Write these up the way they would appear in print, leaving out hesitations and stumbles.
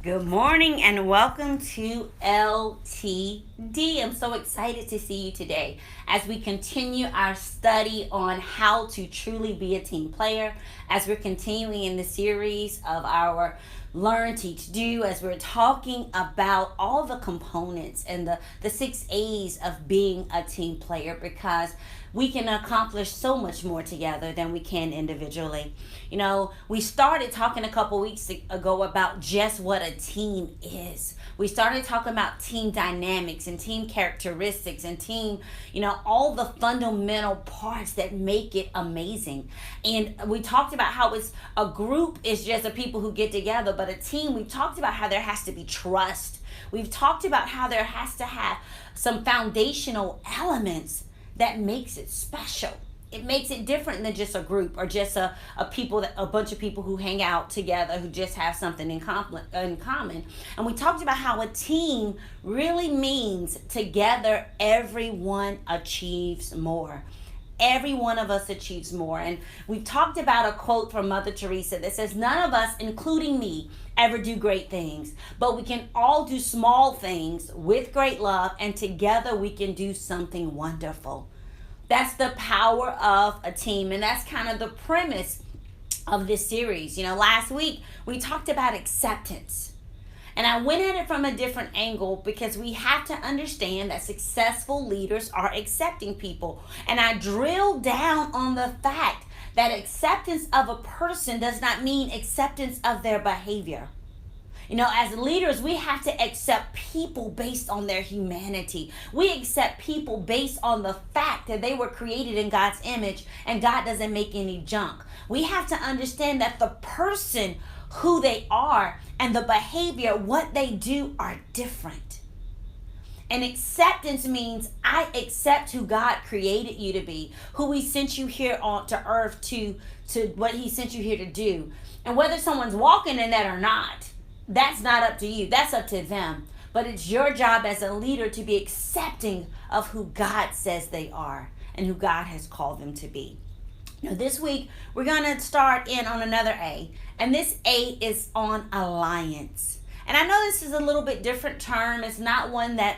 Good morning and welcome to LTD. I'm so excited to see you today as we continue our study on how to truly be a team player, as we're continuing in the series of our Learn, Teach, Do, as we're talking about all the components and the 6 A's of being a team player, because we can accomplish so much more together than we can individually. We started talking a couple weeks ago about just what a team is. We started talking about team dynamics and team characteristics and team, all the fundamental parts that make it amazing. And we talked about how it's a group is just a people who get together, but a team, we talked about how there has to be trust. We've talked about how there has to have some foundational elements that makes it special. It makes it different than just a group or just a bunch of people who hang out together who just have something in common. And we talked about how a team really means together everyone achieves more. Every one of us achieves more. And we've talked about a quote from Mother Teresa that says, "None of us, including me, ever do great things, but we can all do small things with great love, and together we can do something wonderful." That's the power of a team, and that's kind of the premise of this series. Last week we talked about acceptance. And I went at it from a different angle because we have to understand that successful leaders are accepting people. And I drilled down on the fact that acceptance of a person does not mean acceptance of their behavior. As leaders, we have to accept people based on their humanity. We accept people based on the fact that they were created in God's image and God doesn't make any junk. We have to understand that the person, who they are, and the behavior, what they do, are different. And acceptance means I accept who God created you to be, who He sent you here on to earth to what He sent you here to do. And whether someone's walking in that or not, that's not up to you. That's up to them. But it's your job as a leader to be accepting of who God says they are and who God has called them to be. Now, this week, we're going to start in on another A. And this A is on alliance. And I know this is a little bit different term. It's not one that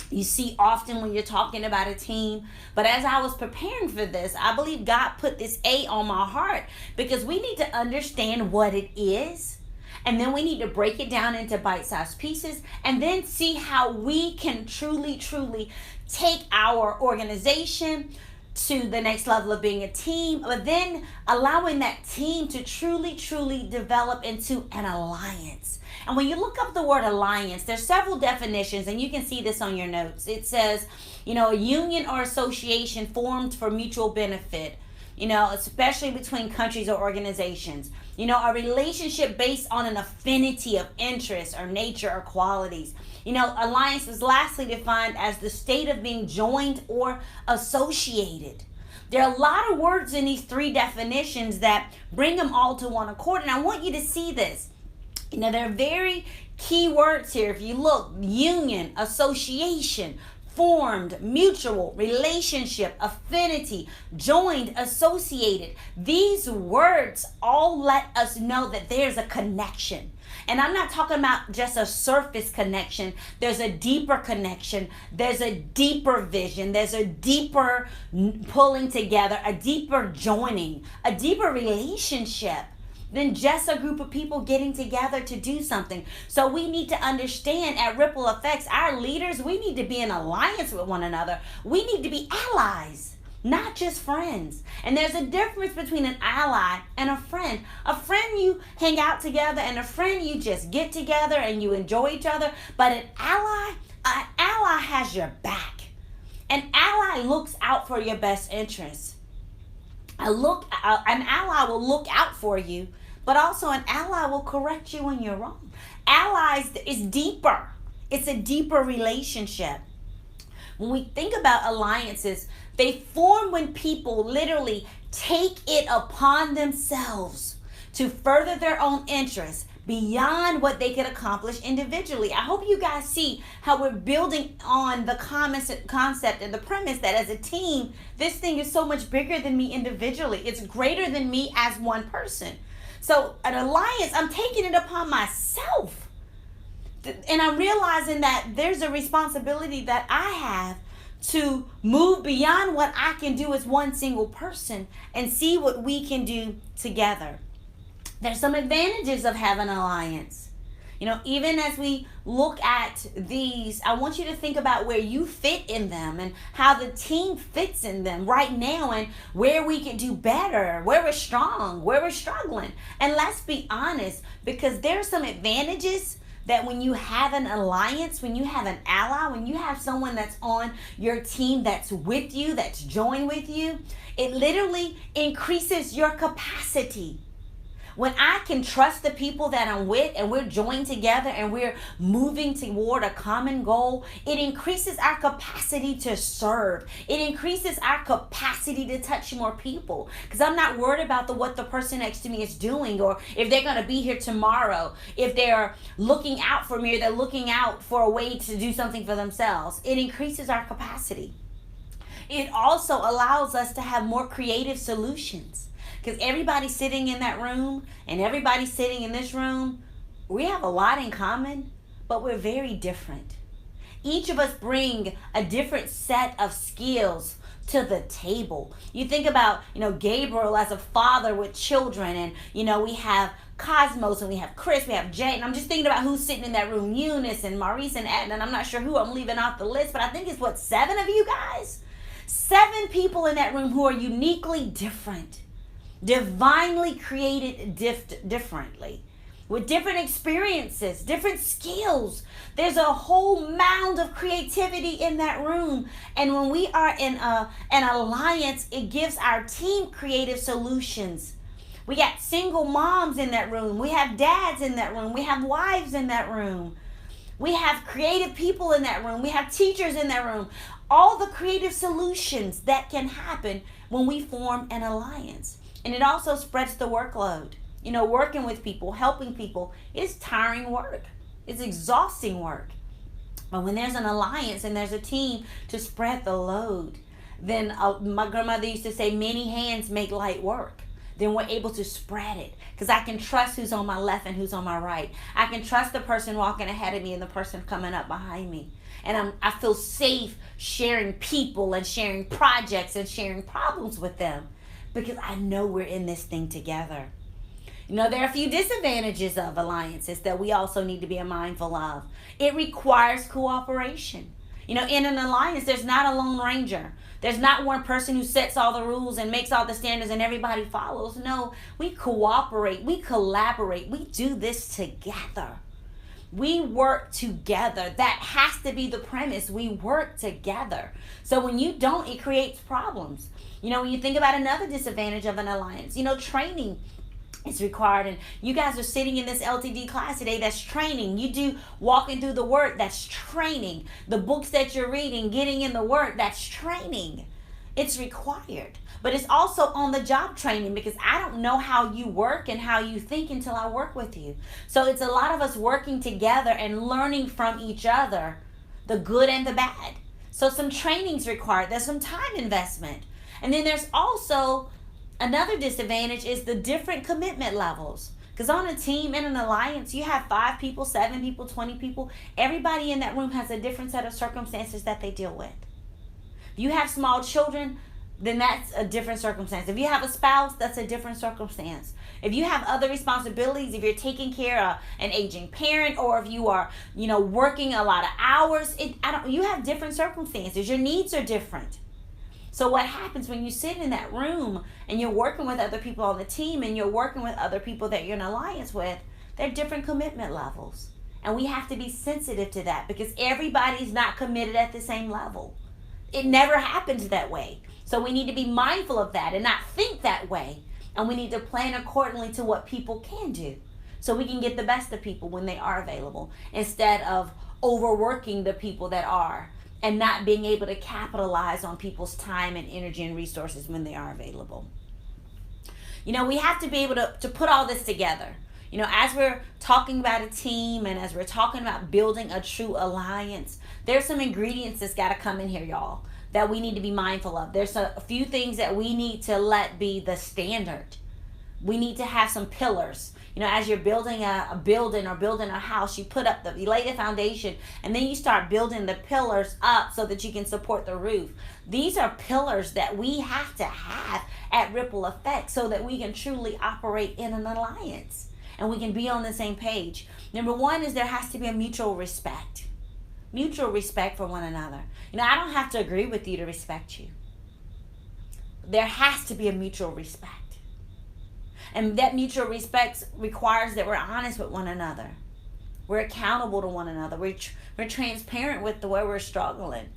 you see often when you're talking about a team. But as I was preparing for this, I believe God put this A on my heart because we need to understand what it is. And then we need to break it down into bite-sized pieces and then see how we can truly take our organization to the next level of being a team, but then allowing that team to truly develop into an alliance. And when you look up the word alliance, there's several definitions, and you can see this on your notes. It says, a union or association formed for mutual benefit, especially between countries or organizations. A relationship based on an affinity of interest or nature or qualities. Alliance is lastly defined as the state of being joined or associated. There are a lot of words in these three definitions that bring them all to one accord, and I want you to see this. There are very key words here. If you look, union, association, formed, mutual, relationship, affinity, joined, associated. These words all let us know that there's a connection. And I'm not talking about just a surface connection. There's a deeper connection. There's a deeper vision. There's a deeper pulling together, a deeper joining, a deeper relationship than just a group of people getting together to do something. So we need to understand at Ripple Effects, our leaders, we need to be in alliance with one another. We need to be allies, not just friends. And there's a difference between an ally and a friend. A friend, you hang out together, and a friend, you just get together and you enjoy each other. But an ally has your back. An ally looks out for your best interests. An ally will look out for you, but also an ally will correct you when you're wrong. Allies is deeper. It's a deeper relationship. When we think about alliances, they form when people literally take it upon themselves to further their own interests beyond what they could accomplish individually. I hope you guys see how we're building on the concept and the premise that as a team, this thing is so much bigger than me individually. It's greater than me as one person. So an alliance, I'm taking it upon myself And I'm realizing that there's a responsibility that I have to move beyond what I can do as one single person and see what we can do together. There's some advantages of having an alliance. Even as we look at these, I want you to think about where you fit in them and how the team fits in them right now, and where we can do better, where we're strong, where we're struggling. And let's be honest, because there's some advantages that when you have an alliance, when you have an ally, when you have someone that's on your team that's with you, that's joined with you, it literally increases your capacity. When I can trust the people that I'm with and we're joined together and we're moving toward a common goal, it increases our capacity to serve. It increases our capacity to touch more people. Because I'm not worried about what the person next to me is doing, or if they're going to be here tomorrow, if they're looking out for me or they're looking out for a way to do something for themselves. It increases our capacity. It also allows us to have more creative solutions. Because everybody sitting in that room and everybody sitting in this room, we have a lot in common, but we're very different. Each of us bring a different set of skills to the table. You think about, Gabriel as a father with children, and, we have Cosmos, and we have Chris, we have Jay, and I'm just thinking about who's sitting in that room, Eunice and Maurice and Adnan, and I'm not sure who I'm leaving off the list, but I think it's 7 of you guys? 7 people in that room who are uniquely different. Divinely created differently, with different experiences, different skills. There's a whole mound of creativity in that room. And when we are in an alliance, it gives our team creative solutions. We got single moms in that room. We have dads in that room. We have wives in that room. We have creative people in that room. We have teachers in that room. All the creative solutions that can happen when we form an alliance. And it also spreads the workload. Working with people, helping people is tiring work. It's exhausting work. But when there's an alliance and there's a team to spread the load, then my grandmother used to say, many hands make light work. Then we're able to spread it. Because I can trust who's on my left and who's on my right. I can trust the person walking ahead of me and the person coming up behind me. And I feel safe sharing people and sharing projects and sharing problems with them, because I know we're in this thing together. There are a few disadvantages of alliances that we also need to be mindful of. It requires cooperation. In an alliance, there's not a lone ranger. There's not one person who sets all the rules and makes all the standards and everybody follows. No, we cooperate, we collaborate, we do this together. We work together. That has to be the premise. We work together. So when you don't, it creates problems. When you think about another disadvantage of an alliance, training is required. And you guys are sitting in this LTD class today, that's training. You do walking through the word, that's training. The books that you're reading, getting in the word, that's training. It's required. But it's also on the job training, because I don't know how you work and how you think until I work with you. So it's a lot of us working together and learning from each other, the good and the bad. So some training's required. There's some time investment. And then there's also another disadvantage is the different commitment levels. Because on a team, in an alliance, you have 5 people, 7 people, 20 people. Everybody in that room has a different set of circumstances that they deal with. If you have small children, then that's a different circumstance. If you have a spouse, that's a different circumstance. If you have other responsibilities, if you're taking care of an aging parent, or if you are, working a lot of hours, you have different circumstances. Your needs are different. So what happens when you sit in that room and you're working with other people on the team and you're working with other people that you're in alliance with, they're different commitment levels. And we have to be sensitive to that, because everybody's not committed at the same level. It never happens that way. So we need to be mindful of that and not think that way. And we need to plan accordingly to what people can do, so we can get the best of people when they are available, instead of overworking the people that are and not being able to capitalize on people's time and energy and resources when they are available. We have to be able to put all this together. As we're talking about a team and as we're talking about building a true alliance, there's some ingredients that's got to come in here, y'all, that we need to be mindful of. There's a few things that we need to let be the standard. We need to have some pillars. You know, as you're building a building or building a house, you lay the foundation, and then you start building the pillars up so that you can support the roof. These are pillars that we have to have at Ripple Effect so that we can truly operate in an alliance and we can be on the same page. Number one is there has to be a mutual respect. Mutual respect for one another. You know, I don't have to agree with you to respect you. There has to be a mutual respect. And that mutual respect requires that we're honest with one another. We're accountable to one another. We're transparent with the way we're struggling.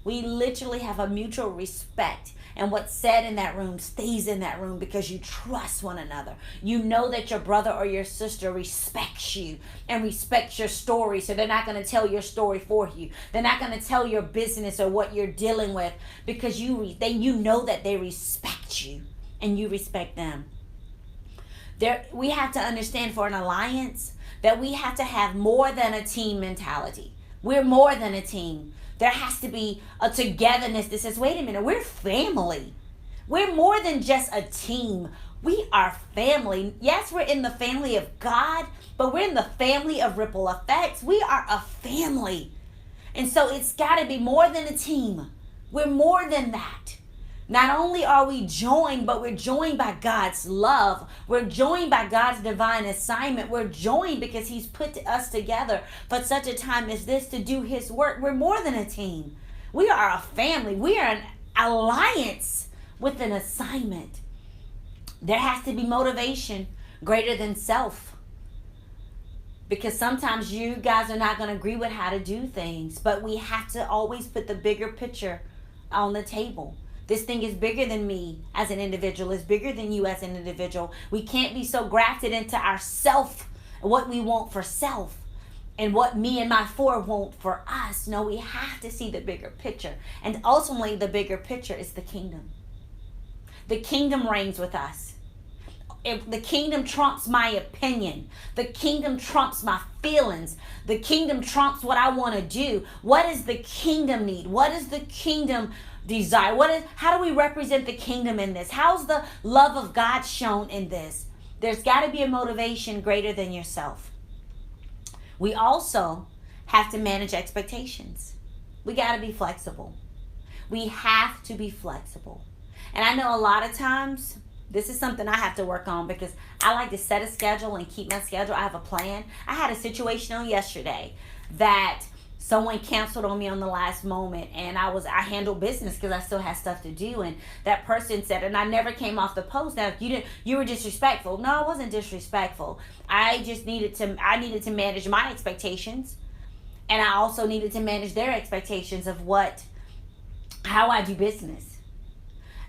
We literally have a mutual respect. And what's said in that room stays in that room because you trust one another. You know that your brother or your sister respects you and respects your story. So they're not going to tell your story for you. They're not going to tell your business or what you're dealing with because you know that they respect you and you respect them. We have to understand for an alliance that we have to have more than a team mentality. We're more than a team. There has to be a togetherness that says, wait a minute, we're family. We're more than just a team. We are family. Yes, we're in the family of God, but we're in the family of Ripple Effects. We are a family. And so it's got to be more than a team. We're more than that. Not only are we joined, but we're joined by God's love. We're joined by God's divine assignment. We're joined because He's put us together for such a time as this to do His work. We're more than a team. We are a family. We are an alliance with an assignment. There has to be motivation greater than self. Because sometimes you guys are not going to agree with how to do things, but we have to always put the bigger picture on the table. This thing is bigger than me as an individual. It's bigger than you as an individual. We can't be so grafted into our self, what we want for self, and what me and my four want for us. No, we have to see the bigger picture. And ultimately, the bigger picture is the kingdom. The kingdom reigns with us. If the kingdom trumps my opinion, the kingdom trumps my feelings, the kingdom trumps what I want to do. What does the kingdom need? What does the kingdom desire? How do we represent the kingdom in this? How's the love of God shown in this? There's got to be a motivation greater than yourself. We also have to manage expectations. We got to be flexible. We have to be flexible. And I know a lot of times this is something I have to work on because I like to set a schedule and keep my schedule. I have a plan. I had a situation on yesterday that someone canceled on me on the last moment, and I handled business because I still had stuff to do. And that person said, and I never came off the post. Now, you were disrespectful. No, I wasn't disrespectful. I needed to manage my expectations, and I also needed to manage their expectations of how I do business.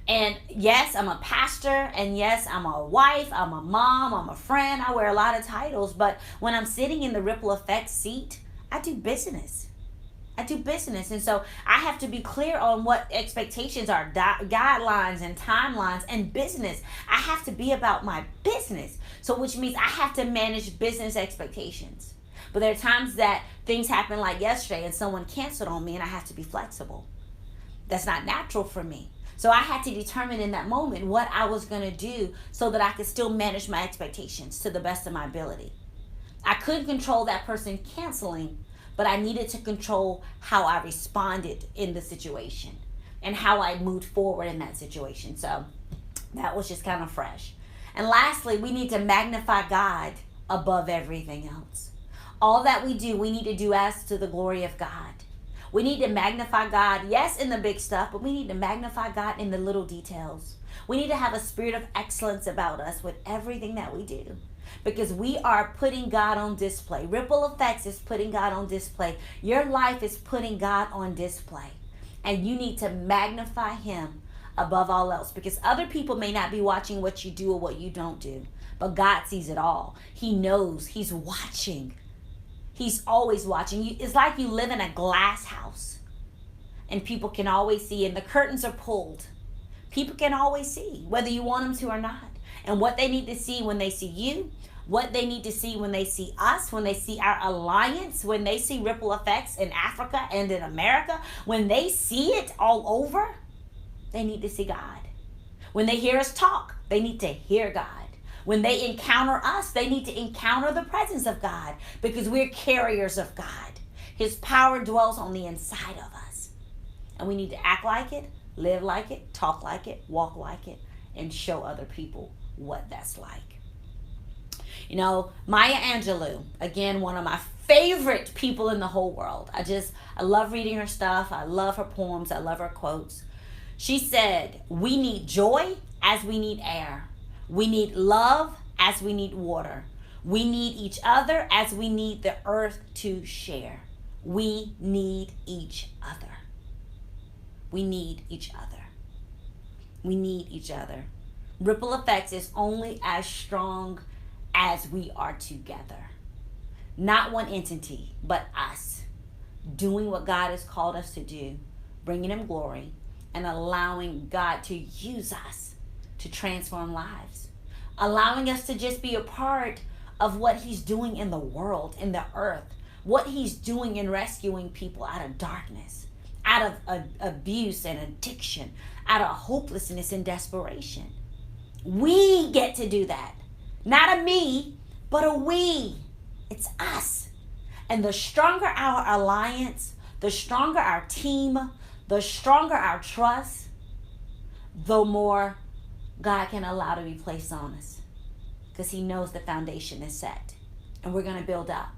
And yes, I'm a pastor, and yes, I'm a wife, I'm a mom, I'm a friend. I wear a lot of titles, but when I'm sitting in the Ripple Effect seat, I do business. And so I have to be clear on what expectations are, guidelines and timelines and business. I have to be about my business. So which means I have to manage business expectations. But there are times that things happen like yesterday and someone canceled on me and I have to be flexible. That's not natural for me. So I had to determine in that moment what I was going to do so that I could still manage my expectations to the best of my ability. I couldn't control that person canceling, but I needed to control how I responded in the situation and how I moved forward in that situation. So that was just kind of fresh. And lastly, we need to magnify God above everything else. All that we do, we need to do as to the glory of God. We need to magnify God, yes, in the big stuff, but we need to magnify God in the little details. We need to have a spirit of excellence about us with everything that we do, because we are putting God on display. Ripple Effects is putting God on display. Your life is putting God on display, and you need to magnify Him above all else, because other people may not be watching what you do or what you don't do, but God sees it all. He knows. He's watching. He's always watching. It's like you live in a glass house and people can always see, and the curtains are pulled. People can always see whether you want them to or not. And what they need to see when they see you, what they need to see when they see us, when they see our alliance, when they see Ripple Effects in Africa and in America, when they see it all over, they need to see God. When they hear us talk, they need to hear God. When they encounter us, they need to encounter the presence of God because we're carriers of God. His power dwells on the inside of us. And we need to act like it, live like it, talk like it, walk like it, and show other people what that's like. You know, Maya Angelou, again, one of my favorite people in the whole world. I love reading her stuff. I love her poems. I love her quotes. She said, we need joy as we need air. We need love as we need water. We need each other as we need the earth to share. We need each other. We need each other. We need each other. Ripple effects is only as strong as we are together. Not one entity, but us. Doing what God has called us to do, bringing Him glory, and allowing God to use us to transform lives. Allowing us to just be a part of what He's doing in the world, in the earth. What He's doing in rescuing people out of darkness, out of abuse and addiction, out of hopelessness and desperation. We get to do that. Not a me, but a we. It's us. And the stronger our alliance, the stronger our team, the stronger our trust, the more God can allow to be placed on us. Because He knows the foundation is set. And we're going to build up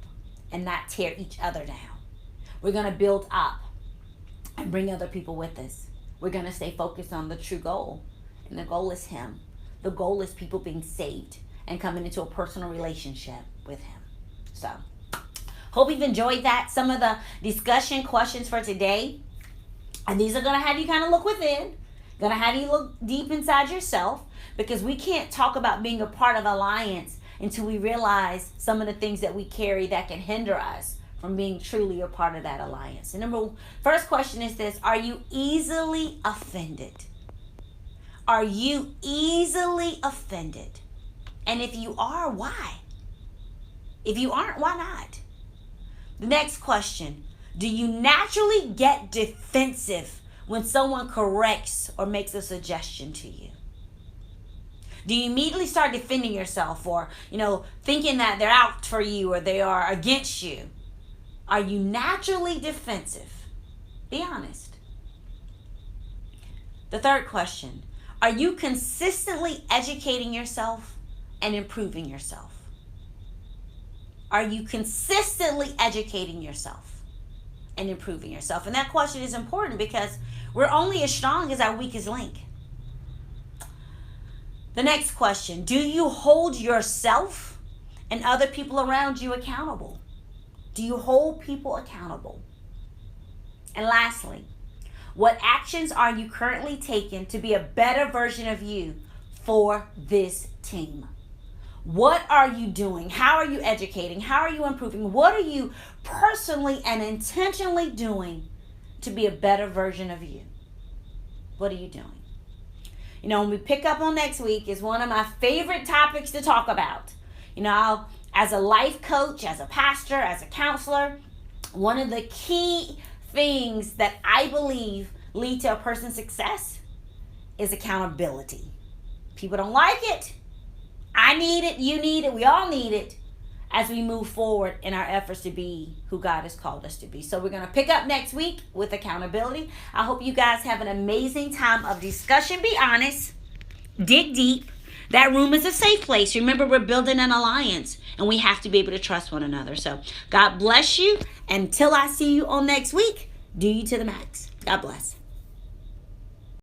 and not tear each other down. We're going to build up and bring other people with us. We're going to stay focused on the true goal. And the goal is Him. The goal is people being saved and coming into a personal relationship with Him. So, hope you've enjoyed that. Some of the discussion questions for today. And these are going to have you kind of look within. Going to have you look deep inside yourself. Because we can't talk about being a part of Alliance until we realize some of the things that we carry that can hinder us from being truly a part of that alliance. And first question is this: are you easily offended? Are you easily offended? And if you are, why? If you aren't, why not? The next question: do you naturally get defensive when someone corrects or makes a suggestion to you? Do you immediately start defending yourself or, thinking that they're out for you or they are against you? Are you naturally defensive? Be honest. The third question: are you consistently educating yourself and improving yourself? Are you consistently educating yourself and improving yourself? And that question is important because we're only as strong as our weakest link. The next question: do you hold yourself and other people around you accountable? Do you hold people accountable? And lastly, what actions are you currently taking to be a better version of you for this team? What are you doing? How are you educating? How are you improving? What are you personally and intentionally doing to be a better version of you? What are you doing? When we pick up on next week is one of my favorite topics to talk about. As a life coach, as a pastor, as a counselor, one of the key things that I believe lead to a person's success is accountability. People don't like it. I need it. You need it. We all need it as we move forward in our efforts to be who God has called us to be. So we're going to pick up next week with accountability. I hope you guys have an amazing time of discussion. Be honest. Dig deep. That room is a safe place. Remember, we're building an alliance and we have to be able to trust one another. So God bless you. Until I see you on next week, do you to the max. God bless.